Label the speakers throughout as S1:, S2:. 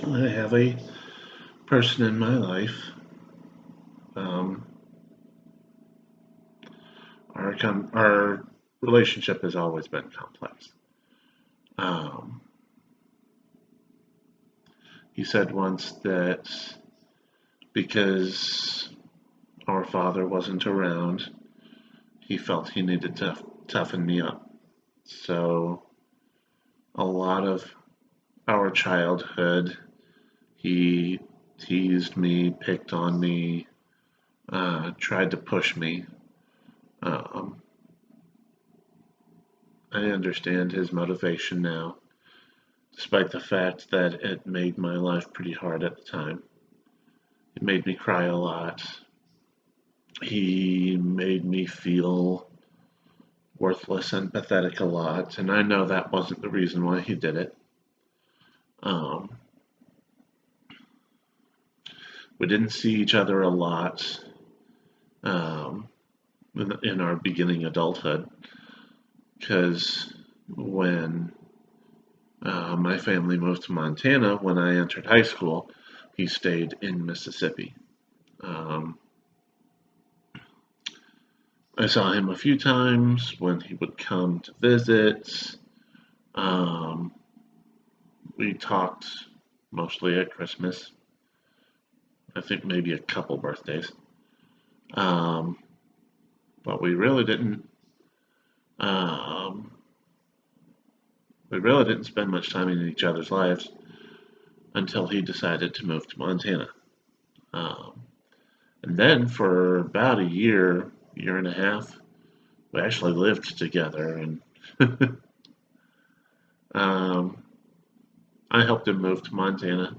S1: I have a person in my life. Um, our relationship has always been complex. Um, he said once that because our father wasn't around, he felt he needed to toughen me up. So a lot of our childhood, he teased me, picked on me, tried to push me. Um, I understand his motivation now, despite the fact that it made my life pretty hard at the time. It made me cry a lot. He made me feel worthless and pathetic a lot, and I know that wasn't the reason why he did it. Um, we didn't see each other a lot um, in our beginning adulthood because when my family moved to Montana when I entered high school, he stayed in Mississippi. Um, I saw him a few times when he would come to visit. Um, we talked mostly at Christmas. I think maybe a couple birthdays. Um, but um, we really didn't spend much time in each other's lives until he decided to move to Montana. Um, and then for about a year and a half, we actually lived together, and um, I helped him move to Montana.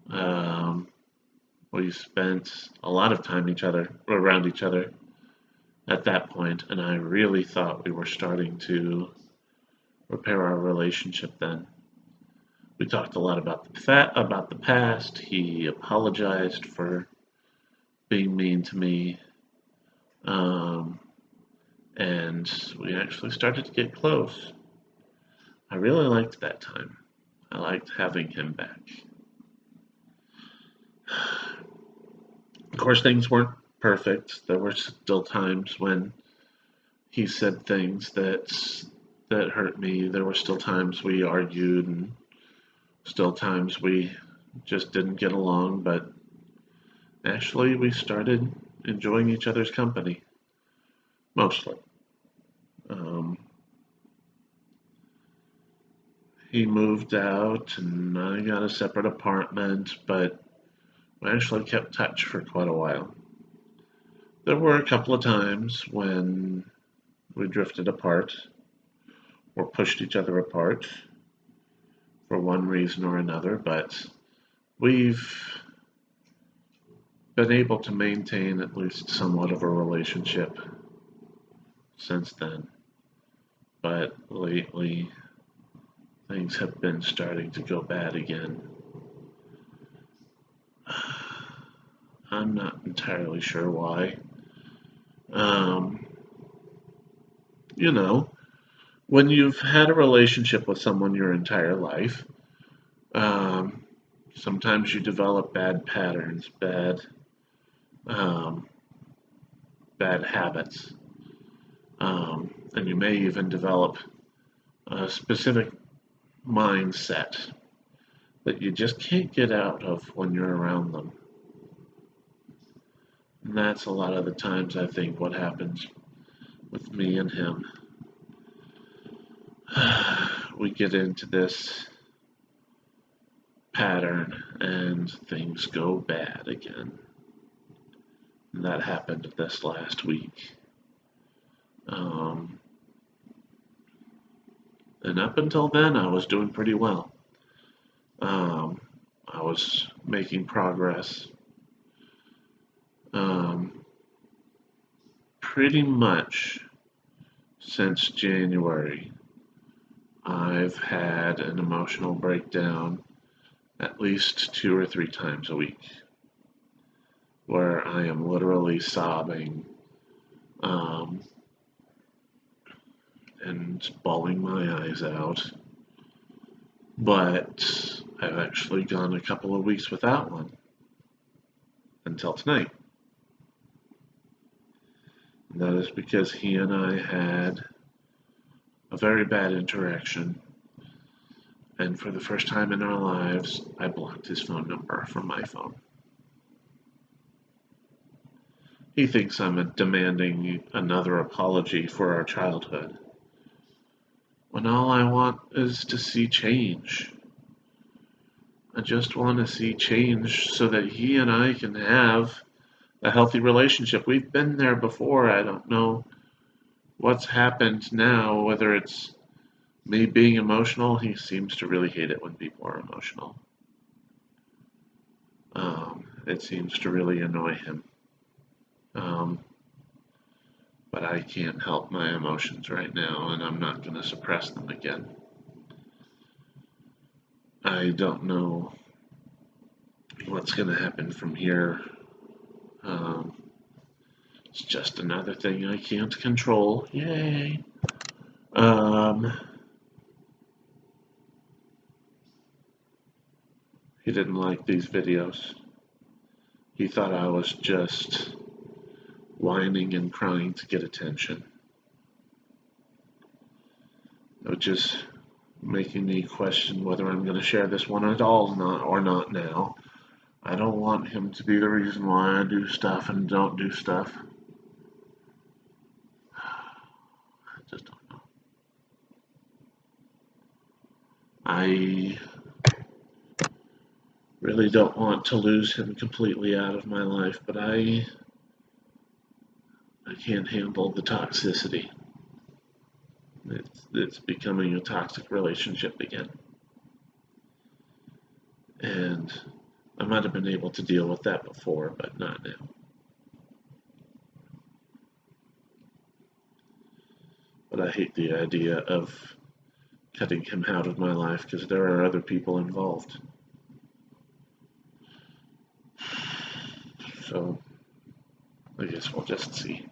S1: Um, we spent a lot of time around each other at that point, and I really thought we were starting to repair our relationship then. We talked a lot about the past. He apologized for being mean to me, um, and we actually started to get close. I really liked that time. I liked having him back. Of course, things weren't perfect. There were still times when he said things that hurt me. There were still times we argued, and still times we just didn't get along. But actually, we started enjoying each other's company mostly. Um, he moved out, and I got a separate apartment, but we actually kept touch for quite a while. There were a couple of times when we drifted apart or pushed each other apart for one reason or another, but we've been able to maintain at least somewhat of a relationship since then. But lately, things have been starting to go bad again. I'm not entirely sure why. Um, you know, when you've had a relationship with someone your entire life, um, sometimes you develop bad patterns, um, bad habits, and you may even develop a specific mindset that you just can't get out of when you're around them. And that's a lot of the times I think what happens with me and him. We get into this pattern and things go bad again. And that happened this last week. Um, and up until then, I was doing pretty well. Um, I was making progress. Um, pretty much since January, I've had an emotional breakdown at least 2 or 3 times a week where I am literally sobbing um, and bawling my eyes out. But I've actually gone a couple of weeks without one until tonight. And that is because he and I had a very bad interaction, and for the first time in our lives, I blocked his phone number from my phone. He thinks I'm demanding another apology for our childhood, when all I want is to see change. I just want to see change so that he and I can have a healthy relationship. We've been there before. I don't know what's happened now, whether it's me being emotional. He seems to really hate it when people are emotional. It seems to really annoy him. Um, but I can't help my emotions right now, and I'm not going to suppress them again. I don't know what's going to happen from here. Um, it's just another thing I can't control. Yay! He didn't like these videos. He thought I was just whining and crying to get attention, which is making me question whether I'm going to share this one at all or not now. I don't want him to be the reason why I do stuff and don't do stuff. I just don't know. I really don't want to lose him completely out of my life, but I can't handle the toxicity. It's becoming a toxic relationship again. And I might have been able to deal with that before, but not now. But I hate the idea of cutting him out of my life because there are other people involved. So I guess we'll just see.